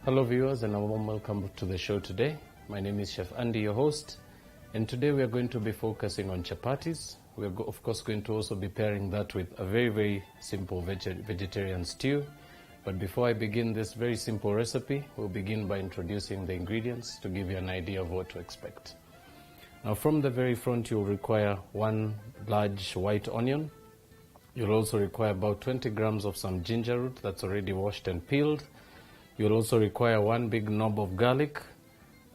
Hello viewers, and a warm welcome to the show today. My name is Chef Andy, your host, and today we are going to be focusing on chapatis. We are of course going to also be pairing that with a very simple vegetarian stew. But before I begin this very simple recipe, we'll begin by introducing the ingredients to give you an idea of what to expect. Now from the very front, you'll require one large white onion. You'll also require about 20 grams of some ginger root that's already washed and peeled. You'll also require one big knob of garlic.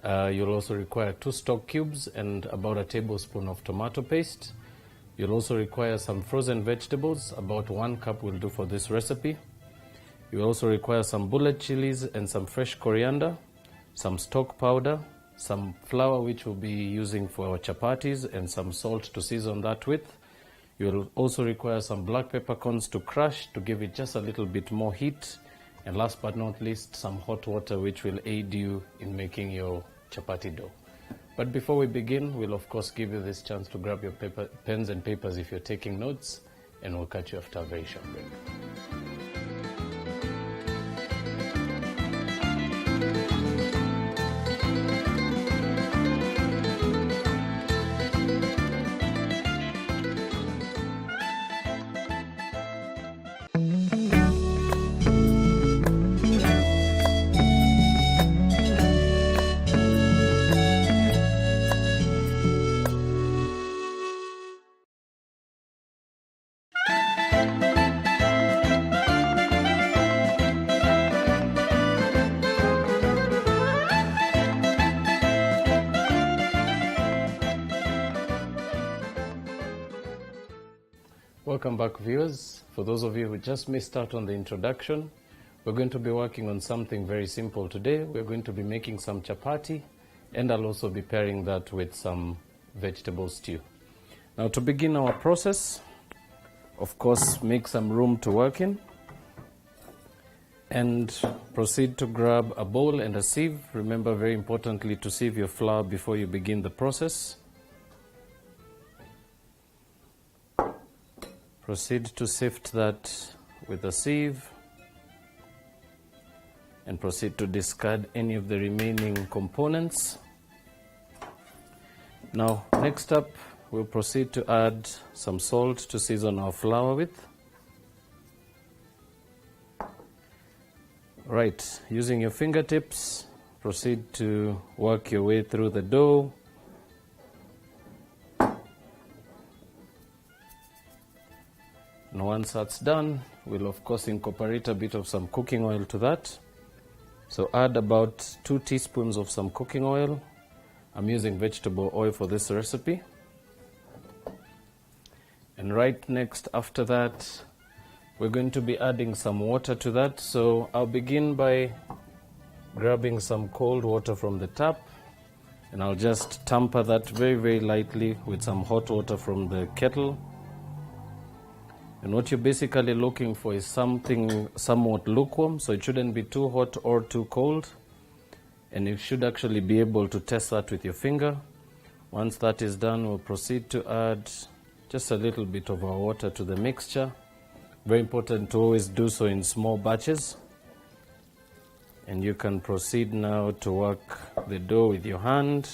You'll also require 2 stock cubes and about a tablespoon of tomato paste. You'll also require some frozen vegetables. About 1 cup will do for this recipe. You'll also require some bullet chilies and some fresh coriander, some stock powder, some flour which we'll be using for our chapatis, and some salt to season that with. You'll also require some black peppercorns to crush to give it just a little bit more heat. And last but not least, some hot water which will aid you in making your chapati dough. But before we begin, we'll of course give you this chance to grab your pens and papers if you're taking notes, and we'll catch you after a very short break. Welcome back viewers. For those of you who just missed out on the introduction, we're going to be working on something very simple today. We're going to be making some chapati, and I'll also be pairing that with some vegetable stew. Now to begin our process, of course make some room to work in, and proceed to grab a bowl and a sieve. Remember, very importantly, to sieve your flour before you begin the process. Proceed to sift that with a sieve and proceed to discard any of the remaining components. Now, next up, we'll proceed to add some salt to season our flour with. Right, using your fingertips, proceed to work your way through the dough. And once that's done, we'll of course incorporate a bit of some cooking oil to that. So add about 2 teaspoons of some cooking oil. I'm using vegetable oil for this recipe. And right next after that, we're going to be adding some water to that. So I'll begin by grabbing some cold water from the tap, and I'll just tamper that very lightly with some hot water from the kettle. And what you're basically looking for is something somewhat lukewarm, so it shouldn't be too hot or too cold. And you should actually be able to test that with your finger. Once that is done, we'll proceed to add just a little bit of our water to the mixture. Very important to always do so in small batches. And you can proceed now to work the dough with your hand.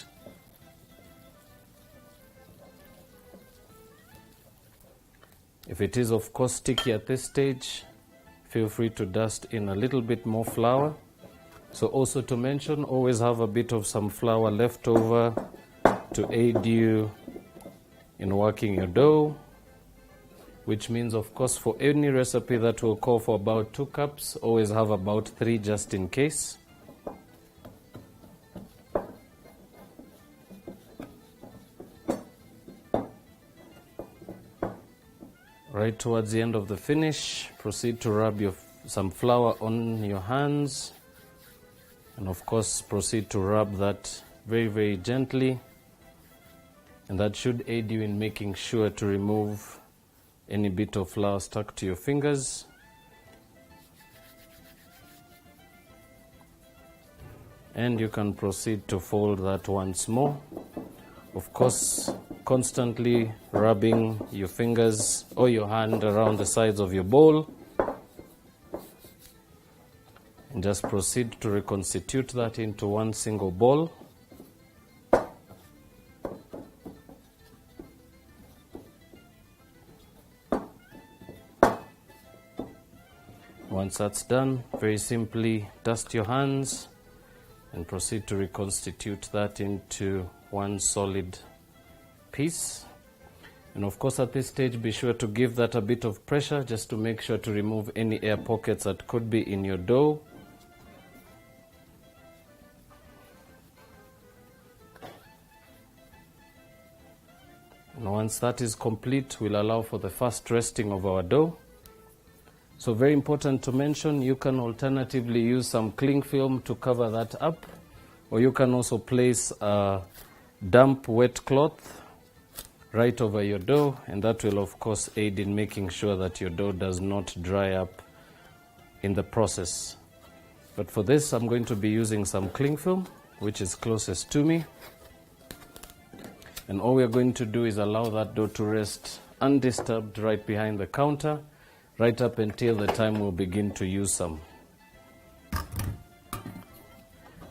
If it is of course sticky at this stage, feel free to dust in a little bit more flour. So also to mention, always have a bit of some flour left over to aid you in working your dough, which means of course for any recipe that will call for about 2 cups, always have about 3 just in case. Right towards the end of the finish, proceed to rub some flour on your hands, and of course proceed to rub that very gently, and that should aid you in making sure to remove any bit of flour stuck to your fingers. And you can proceed to fold that once more. Of course, constantly rubbing your fingers or your hand around the sides of your bowl. Just proceed to reconstitute that into one single ball. Once that's done, very simply dust your hands and proceed to reconstitute that into one solid piece. And of course, at this stage, be sure to give that a bit of pressure just to make sure to remove any air pockets that could be in your dough. And once that is complete, we'll allow for the fast resting of our dough. So very important to mention, you can alternatively use some cling film to cover that up, or you can also place a damp wet cloth right over your dough, and that will of course aid in making sure that your dough does not dry up in the process. But for this, I'm going to be using some cling film, which is closest to me. And all we're going to do is allow that dough to rest undisturbed right behind the counter, right up until the time we'll begin to use some.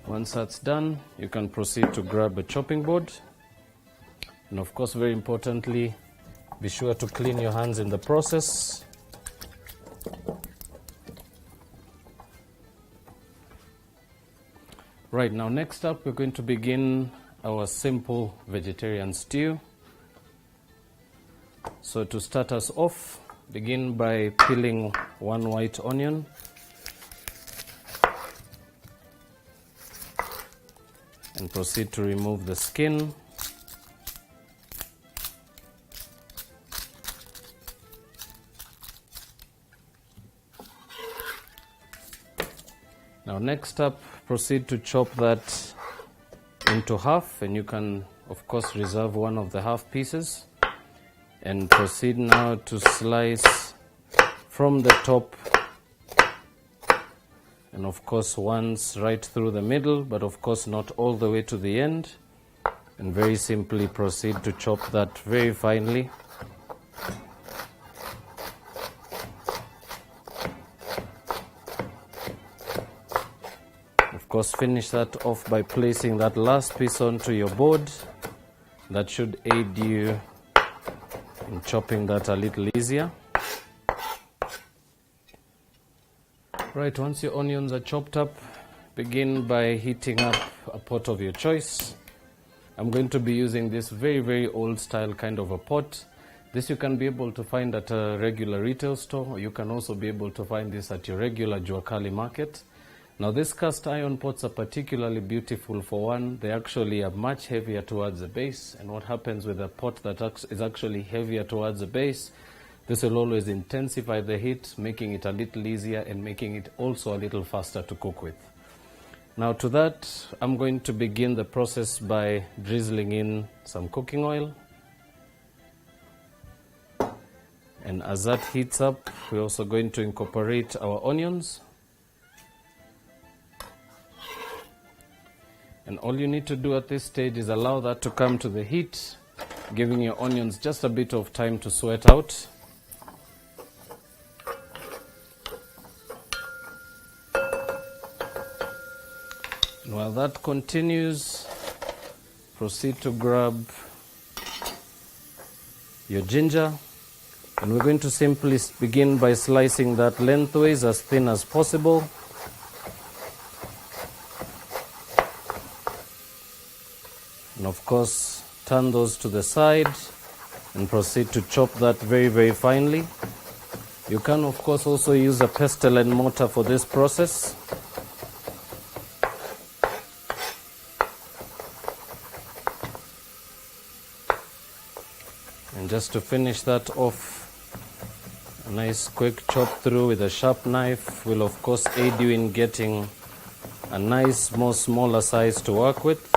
Once that's done, you can proceed to grab a chopping board. And of course, very importantly, be sure to clean your hands in the process. Right, now next up, we're going to begin our simple vegetarian stew. So to start us off, begin by peeling one white onion. And proceed to remove the skin. Now next up, proceed to chop that into half, and you can of course reserve one of the half pieces. And proceed now to slice from the top, and of course once right through the middle, but of course not all the way to the end. And very simply proceed to chop that very finely. Of course, finish that off by placing that last piece onto your board. That should aid you in chopping that a little easier. Right, once your onions are chopped up, begin by heating up a pot of your choice. I'm going to be using this very old style kind of a pot. This you can be able to find at a regular retail store, or you can also be able to find this at your regular Juakali market. Now these cast iron pots are particularly beautiful. For one, they actually are much heavier towards the base, and what happens with a pot that is actually heavier towards the base, this will always intensify the heat, making it a little easier and making it also a little faster to cook with. Now to that, I'm going to begin the process by drizzling in some cooking oil. And as that heats up, we're also going to incorporate our onions. And all you need to do at this stage is allow that to come to the heat, giving your onions just a bit of time to sweat out. And while that continues, proceed to grab your ginger. And we're going to simply begin by slicing that lengthways as thin as possible. And of course, turn those to the side and proceed to chop that very finely. You can of course also use a pestle and mortar for this process. And just to finish that off, a nice quick chop through with a sharp knife will of course aid you in getting a nice, more smaller size to work with.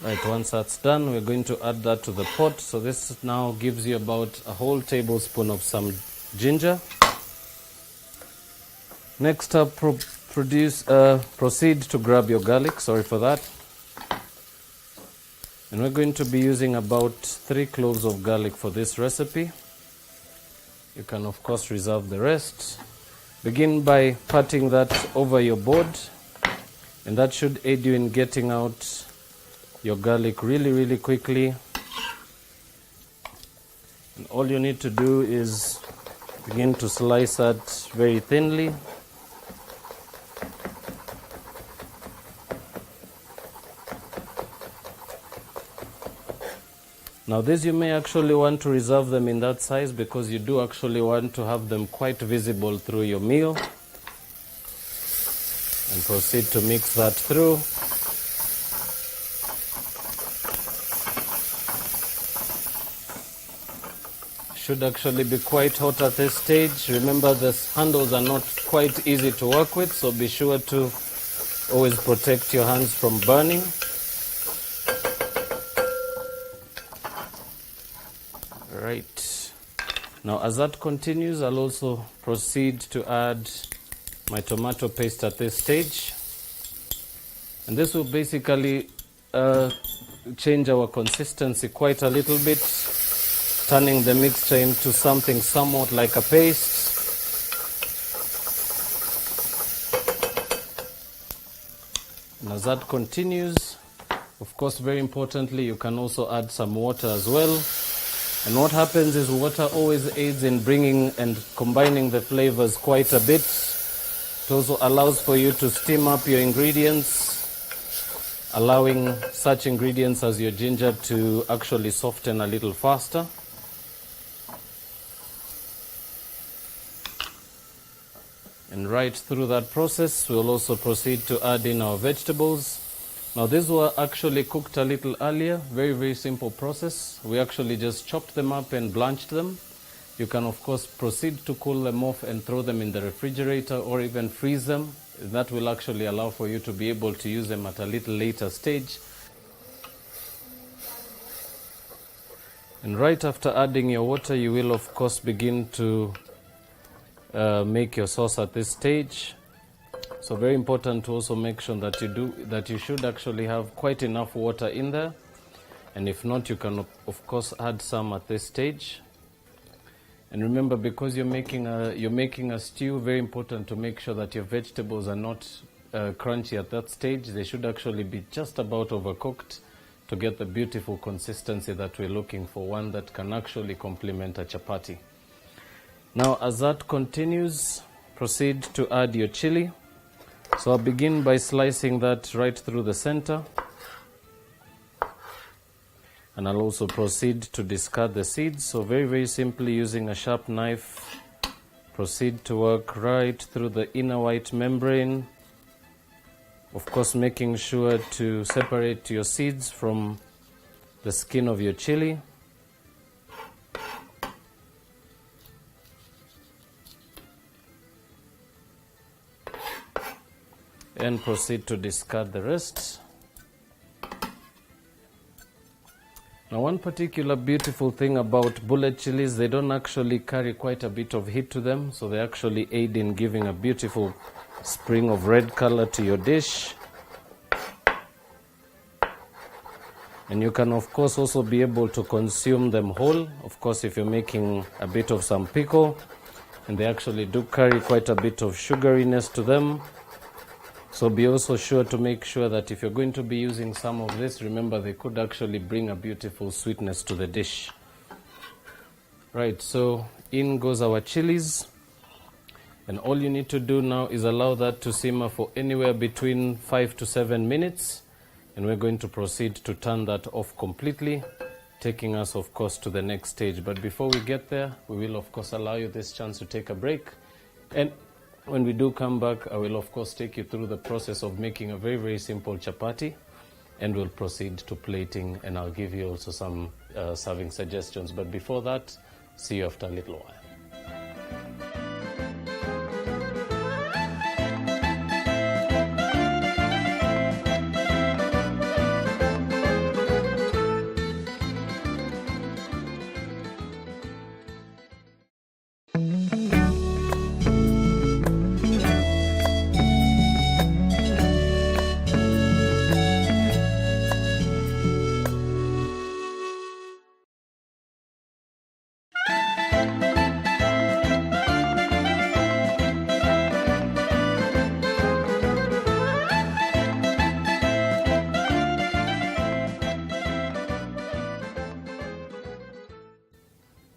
Right, once that's done, we're going to add that to the pot. So this now gives you about a whole tablespoon of some ginger. Next up, proceed to grab your garlic. Sorry for that. And we're going to be using about 3 cloves of garlic for this recipe. You can of course reserve the rest. Begin by patting that over your board, and that should aid you in getting out your garlic really quickly. And all you need to do is begin to slice that very thinly. Now this, you may actually want to reserve them in that size because you do actually want to have them quite visible through your meal. And proceed to mix that through. Should actually be quite hot at this stage. Remember, the handles are not quite easy to work with, so be sure to always protect your hands from burning. Right. Now as that continues, I'll also proceed to add my tomato paste at this stage. And this will basically change our consistency quite a little bit, turning the mixture into something somewhat like a paste. And as that continues, of course, very importantly, you can also add some water as well. And what happens is water always aids in bringing and combining the flavors quite a bit. It also allows for you to steam up your ingredients, allowing such ingredients as your ginger to actually soften a little faster. And right through that process, we'll also proceed to add in our vegetables. Now these were actually cooked a little earlier, very simple process. We actually just chopped them up and blanched them. You can of course proceed to cool them off and throw them in the refrigerator or even freeze them. That will actually allow for you to be able to use them at a little later stage. And right after adding your water, you will of course begin to make your sauce at this stage. So very important to also make sure that you should actually have quite enough water in there. And if not, you can of course add some at this stage. And remember, because you're making a stew, very important to make sure that your vegetables are not crunchy at that stage. They should actually be just about overcooked to get the beautiful consistency that we're looking for, one that can actually complement a chapati. Now as that continues, proceed to add your chili. So I'll begin by slicing that right through the center. And I'll also proceed to discard the seeds. So very simply, using a sharp knife, proceed to work right through the inner white membrane. Of course, making sure to separate your seeds from the skin of your chili. And proceed to discard the rest. Now one particular beautiful thing about bullet chilies, they don't actually carry quite a bit of heat to them, so they actually aid in giving a beautiful spring of red color to your dish. And you can of course also be able to consume them whole, of course if you're making a bit of some pickle, and they actually do carry quite a bit of sugariness to them. So be also sure to make sure that if you're going to be using some of this, remember they could actually bring a beautiful sweetness to the dish. Right, so in goes our chilies. And all you need to do now is allow that to simmer for anywhere between 5 to 7 minutes. And we're going to proceed to turn that off completely, taking us of course to the next stage. But before we get there, we will of course allow you this chance to take a break. And when we do come back, I will of course take you through the process of making a very simple chapati, and we'll proceed to plating, and I'll give you also some serving suggestions. But before that, see you after a little while.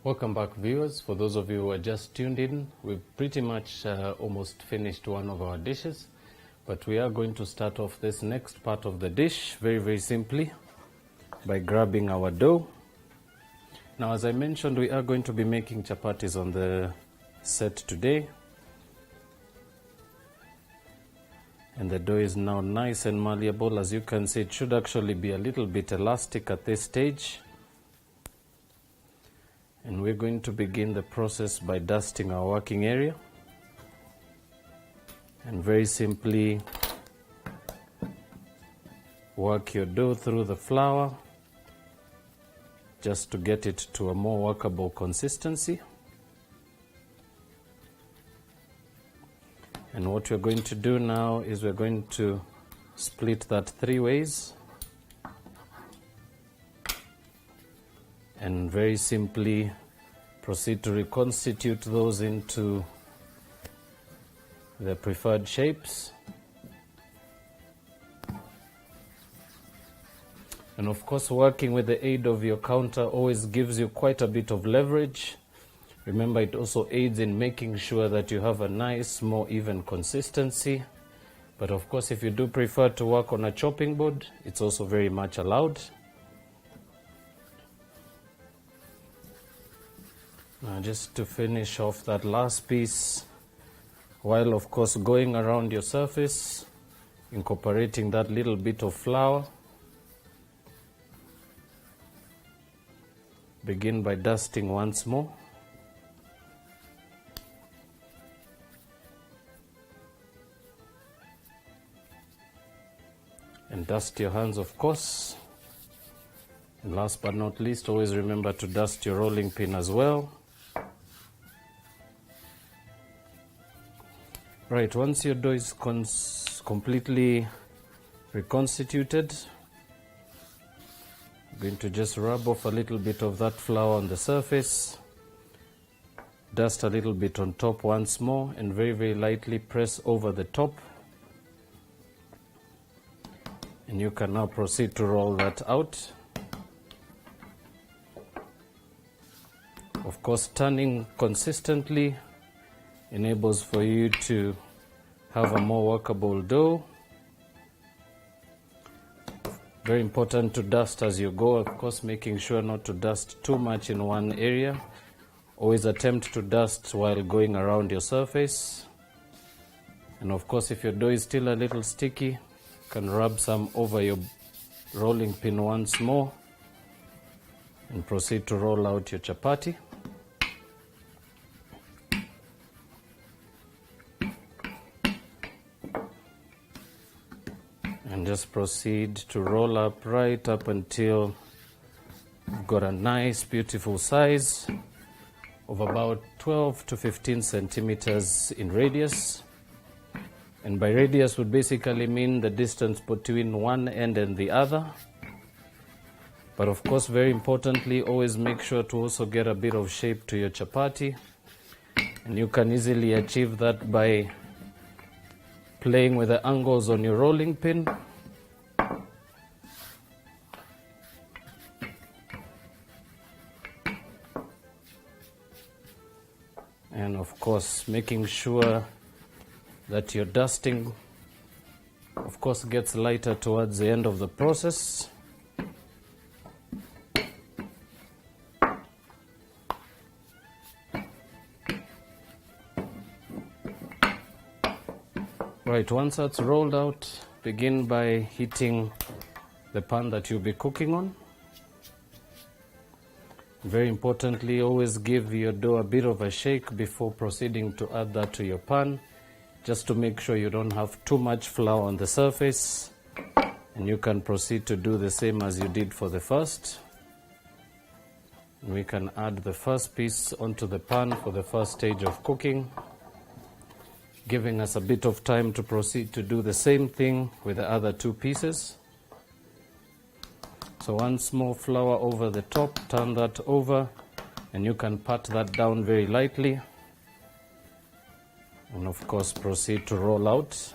Welcome back, viewers. For those of you who are just tuned in, we've pretty much almost finished one of our dishes, but we are going to start off this next part of the dish very simply by grabbing our dough. Now, as I mentioned, we are going to be making chapatis on the set today, and the dough is now nice and malleable. As you can see, it should actually be a little bit elastic at this stage. And we're going to begin the process by dusting our working area. And very simply work your dough through the flour just to get it to a more workable consistency. And what we're going to do now is we're going to split that 3 ways. And very simply proceed to reconstitute those into the preferred shapes. And of course, working with the aid of your counter always gives you quite a bit of leverage. Remember, it also aids in making sure that you have a nice, more even consistency. But of course, if you do prefer to work on a chopping board, it's also very much allowed. Now, just to finish off that last piece, while of course going around your surface, incorporating that little bit of flour, begin by dusting once more. And dust your hands, of course. And last but not least, always remember to dust your rolling pin as well. Right, once your dough is completely reconstituted, I'm going to just rub off a little bit of that flour on the surface, dust a little bit on top once more, and very lightly press over the top. And you can now proceed to roll that out. Of course, turning consistently enables for you to have a more workable dough. Very important to dust as you go, of course, making sure not to dust too much in one area. Always attempt to dust while going around your surface. And of course, if your dough is still a little sticky, you can rub some over your rolling pin once more and proceed to roll out your chapati. And just proceed to roll up right up until you've got a nice, beautiful size of about 12 to 15 centimeters in radius. And by radius would basically mean the distance between one end and the other. But of course, very importantly, always make sure to also get a bit of shape to your chapati. And you can easily achieve that by playing with the angles on your rolling pin. And of course, making sure that your dusting, of course, gets lighter towards the end of the process. Right, once that's rolled out, begin by heating the pan that you'll be cooking on. Very importantly, always give your dough a bit of a shake before proceeding to add that to your pan, just to make sure you don't have too much flour on the surface. And you can proceed to do the same as you did for the first. We can add the first piece onto the pan for the first stage of cooking, giving us a bit of time to proceed to do the same thing with the other 2 pieces. So once more, flour over the top, turn that over, and you can pat that down very lightly. And of course, proceed to roll out.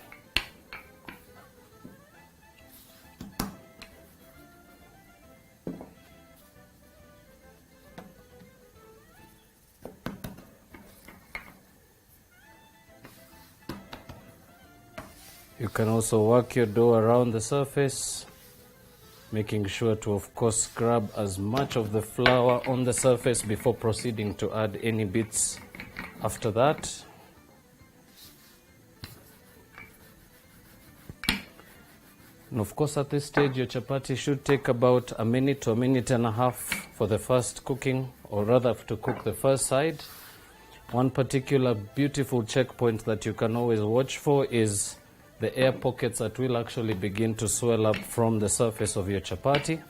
You can also work your dough around the surface, making sure to, of course, scrub as much of the flour on the surface before proceeding to add any bits after that. And of course, at this stage, your chapati should take about a minute to a minute and a half for the first cooking, or rather to cook the first side. One particular beautiful checkpoint that you can always watch for is the air pockets that will actually begin to swell up from the surface of your chapati.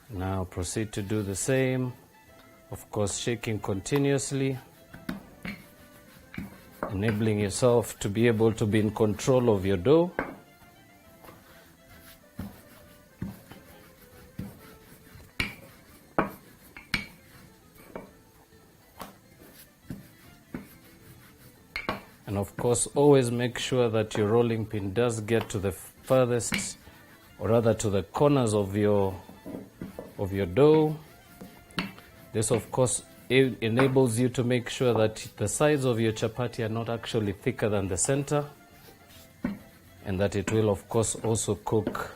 Now proceed to do the same, of course shaking continuously, enabling yourself to be able to be in control of your dough. And of course, always make sure that your rolling pin does get to the furthest, or rather to the corners of your dough. This of course enables you to make sure that the sides of your chapati are not actually thicker than the center, and that it will of course also cook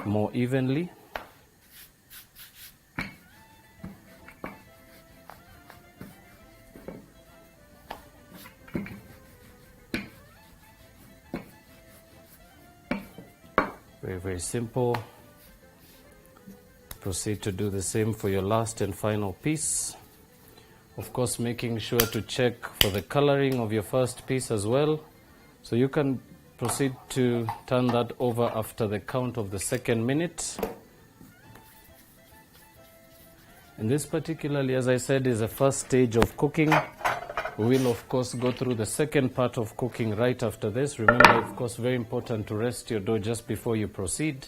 more evenly. Very, very simple. Proceed to do the same for your last and final piece. Of course, making sure to check for the coloring of your first piece as well. So you can proceed to turn that over after the count of the second minute. And this particularly, as I said, is the first stage of cooking. We will of course go through the second part of cooking right after this. Remember, of course, very important to rest your dough just before you proceed.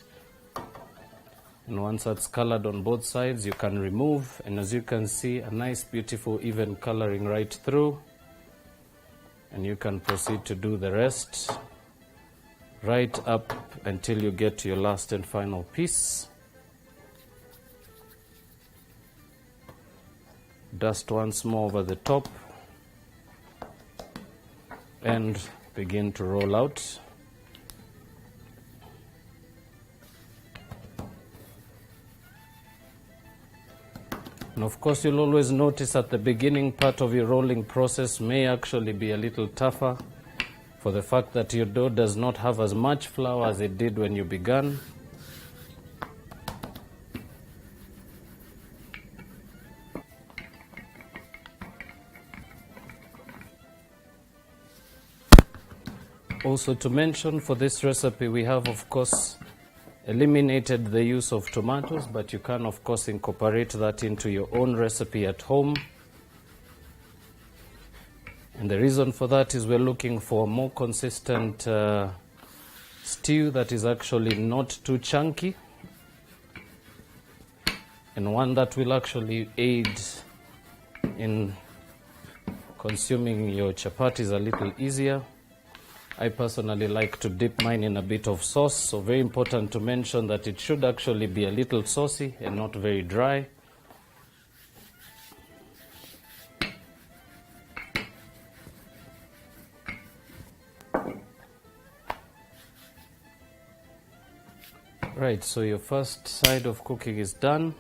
And once that's colored on both sides, you can remove, and as you can see, a nice beautiful even coloring right through. And you can proceed to do the rest right up until you get to your last and final piece. Dust once more over the top and begin to roll out. And of course, you'll always notice at the beginning part of your rolling process may actually be a little tougher for the fact that your dough does not have as much flour as it did when you began. Also to mention, for this recipe we have of course eliminated the use of tomatoes, but you can of course incorporate that into your own recipe at home. And the reason for that is we're looking for a more consistent stew that is actually not too chunky, and one that will actually aid in consuming your chapatis a little easier. I personally like to dip mine in a bit of sauce, so very important to mention that it should actually be a little saucy and not very dry. Right, so your first side of cooking is done.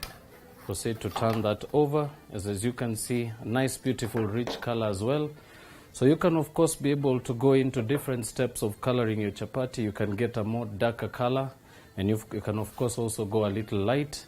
Proceed to turn that over. As you can see, a nice beautiful rich color as well. So you can of course be able to go into different steps of coloring your chapati. You can get a more darker color, and you can of course also go a little light.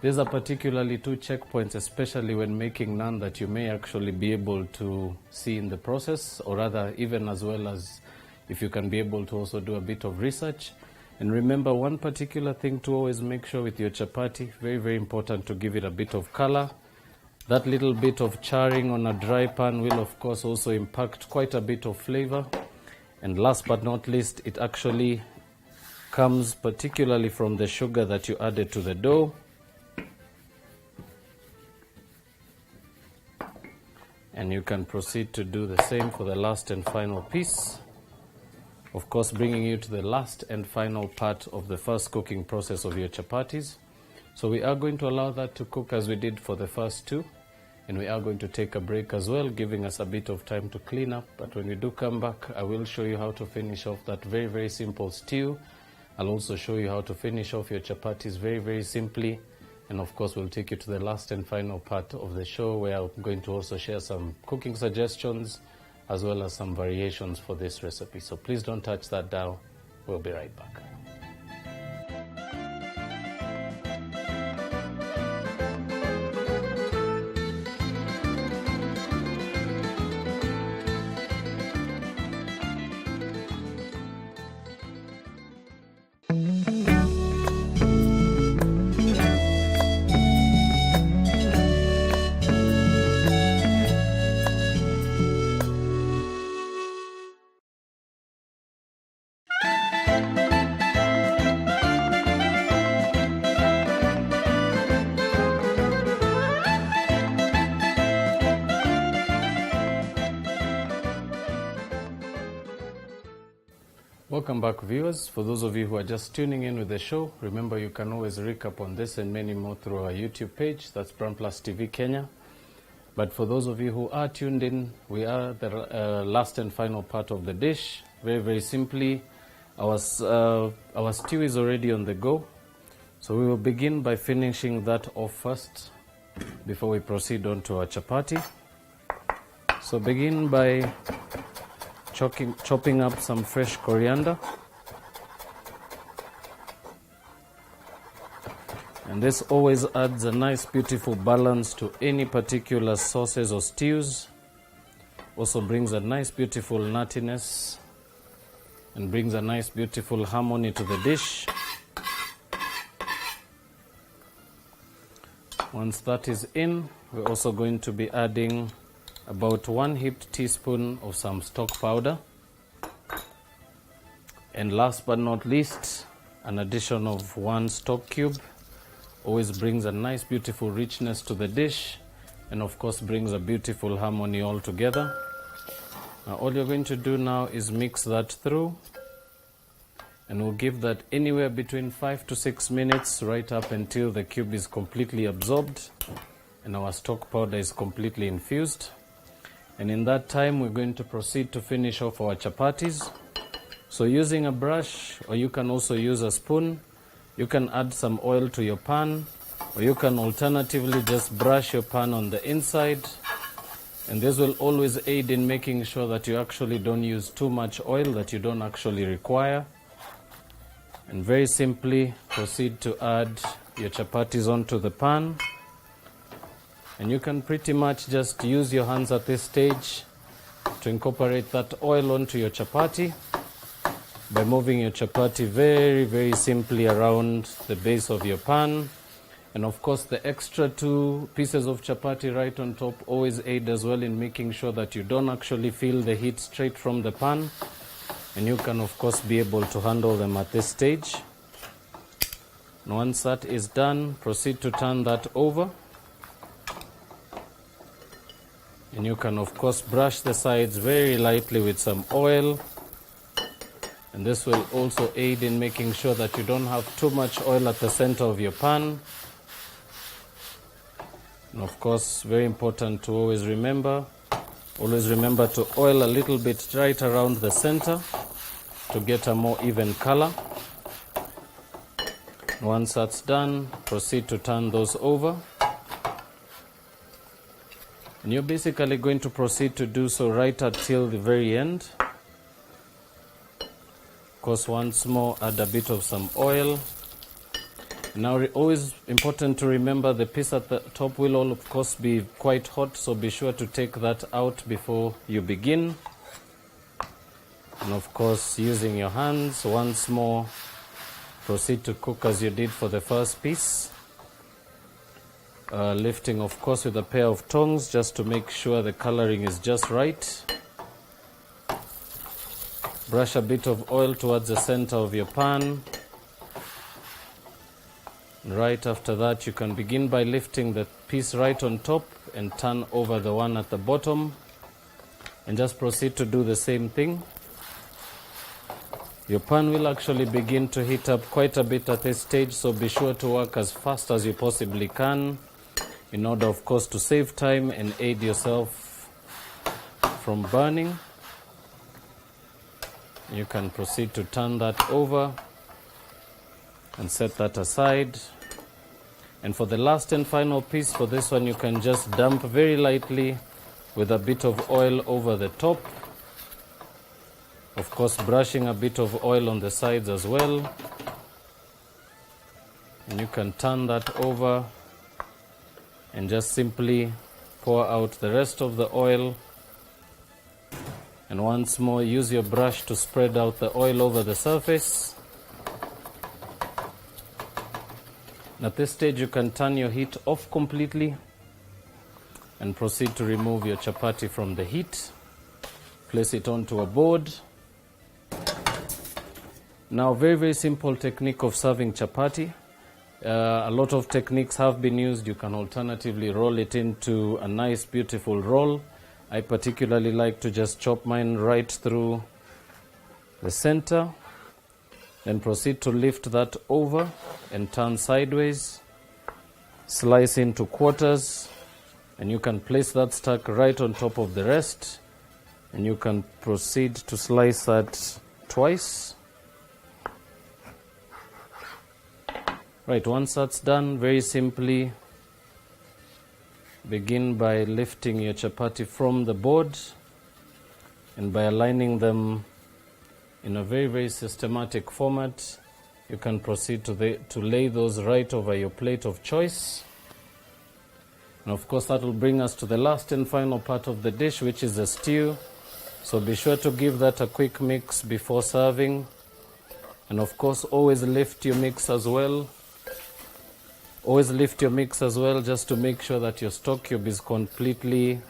These are particularly two checkpoints, especially when making naan, that you may actually be able to see in the process, or rather even as well as if you can be able to also do a bit of research. And remember, one particular thing to always make sure with your chapati, very, very important to give it a bit of color. That little bit of charring on a dry pan will of course also impact quite a bit of flavor. And last but not least, it actually comes particularly from the sugar that you added to the dough. And you can proceed to do the same for the last and final piece. Of course, bringing you to the last and final part of the first cooking process of your chapatis. So we are going to allow that to cook as we did for the first two. and we are going to take a break as well, giving us a bit of time to clean up. But when we do come back, I will show you how to finish off that very, very simple stew. I'll also show you how to finish off your chapatis very, very simply. And of course, we'll take you to the last and final part of the show, where I'm going to also share some cooking suggestions as well as some variations for this recipe. So please don't touch that dial. We'll be right back. Welcome back, viewers. For those of you who are just tuning in with the show, remember you can always recap on this and many more through our YouTube page. That's BrandPlus TV Kenya. But for those of you who are tuned in, we are the last and final part of the dish. Very, very simply, our stew is already on the go. So we will begin by finishing that off first before we proceed on to our chapati. So begin by chopping up some fresh coriander, and this always adds a nice beautiful balance to any particular sauces or stews. Also brings a nice beautiful nuttiness and brings a nice beautiful harmony to the dish. Once that is in, we're also going to be adding about 1 heaped teaspoon of some stock powder, and last but not least, an addition of 1 stock cube. Always brings a nice beautiful richness to the dish, and of course brings a beautiful harmony all together. Now all you're going to do now is mix that through, and we'll give that anywhere between 5 to 6 minutes, right up until the cube is completely absorbed and our stock powder is completely infused. And in that time, we're going to proceed to finish off our chapatis. So using a brush, or you can also use a spoon, you can add some oil to your pan, or you can alternatively just brush your pan on the inside. And this will always aid in making sure that you actually don't use too much oil that you don't actually require. And very simply proceed to add your chapatis onto the pan. And you can pretty much just use your hands at this stage to incorporate that oil onto your chapati by moving your chapati very, very simply around the base of your pan. And of course, the extra 2 pieces of chapati right on top always aid as well in making sure that you don't actually feel the heat straight from the pan. And you can, of course, be able to handle them at this stage. And once that is done, proceed to turn that over. And you can, of course, brush the sides very lightly with some oil. And this will also aid in making sure that you don't have too much oil at the center of your pan. And of course, very important to always remember to oil a little bit right around the center to get a more even color. Once that's done, proceed to turn those over. And you're basically going to proceed to do so right until the very end. Of course, once more, add a bit of some oil. Now, always important to remember the piece at the top will all, of course, be quite hot, so be sure to take that out before you begin. And of course, using your hands, once more, proceed to cook as you did for the first piece. Lifting, of course, with a pair of tongs just to make sure the coloring is just right. Brush a bit of oil towards the center of your pan. Right after that, you can begin by lifting the piece right on top and turn over the one at the bottom. And just proceed to do the same thing. Your pan will actually begin to heat up quite a bit at this stage, so be sure to work as fast as you possibly can. in order, of course, to save time and aid yourself from burning. You can proceed to turn that over and set that aside. And for the last and final piece, for this one, you can just dump very lightly with a bit of oil over the top. Of course, brushing a bit of oil on the sides as well. And you can turn that over and just simply pour out the rest of the oil. And once more, use your brush to spread out the oil over the surface. At this stage, you can turn your heat off completely and proceed to remove your chapati from the heat. Place it onto a board. Now, very, very simple technique of serving chapati. A lot of techniques have been used. You can alternatively roll it into a nice, beautiful roll. I particularly like to just chop mine right through the center. Then proceed to lift that over and turn sideways. Slice into quarters. And you can place that stack right on top of the rest. And you can proceed to slice that twice. Right, once that's done, very simply begin by lifting your chapati from the board and by aligning them in a very, very systematic format. You can proceed to lay those right over your plate of choice. And of course, that will bring us to the last and final part of the dish, which is the stew. So be sure to give that a quick mix before serving. And of course, always lift your mix as well. Always lift your mix as well, just to make sure that your stock cube is completely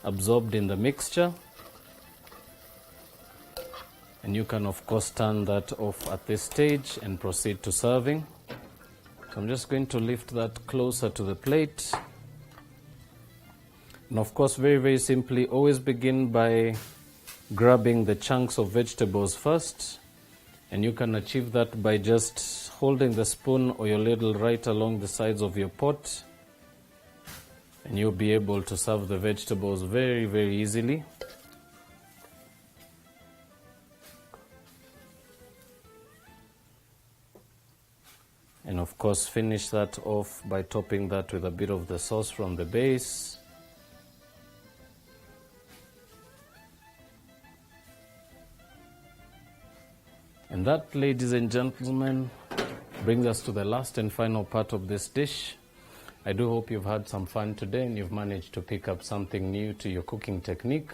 absorbed in the mixture. And you can, of course, turn that off at this stage and proceed to serving. So I'm just going to lift that closer to the plate. And of course, very, very simply, always begin by grabbing the chunks of vegetables first. And you can achieve that by just holding the spoon or your ladle right along the sides of your pot. And you'll be able to serve the vegetables very, very easily. And of course, finish that off by topping that with a bit of the sauce from the base. And that, ladies and gentlemen, brings us to the last and final part of this dish. I do hope you've had some fun today and you've managed to pick up something new to your cooking technique.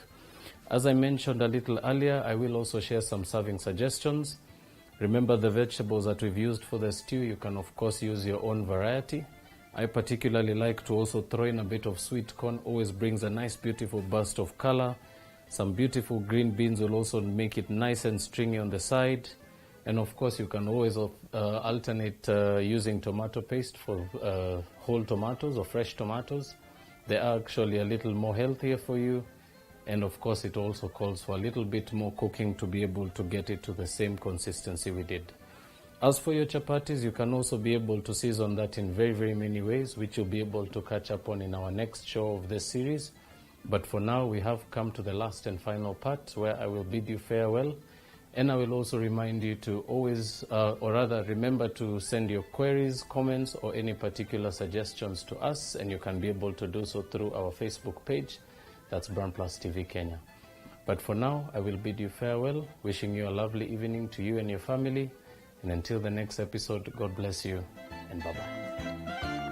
As I mentioned a little earlier, I will also share some serving suggestions. Remember, the vegetables that we've used for the stew, you can of course use your own variety. I particularly like to also throw in a bit of sweet corn. Always brings a nice, beautiful burst of color. Some beautiful green beans will also make it nice and stringy on the side. And of course, you can always alternate using tomato paste for whole tomatoes or fresh tomatoes. They are actually a little more healthier for you. And of course, it also calls for a little bit more cooking to be able to get it to the same consistency we did. As for your chapatis, you can also be able to season that in very, very many ways, which you'll be able to catch up on in our next show of this series. But for now, we have come to the last and final part where I will bid you farewell. And I will also remind you to always, or rather remember to send your queries, comments, or any particular suggestions to us. And you can be able to do so through our Facebook page. That's BrandPlus TV Kenya. But for now, I will bid you farewell, wishing you a lovely evening to you and your family. And until the next episode, God bless you and bye-bye.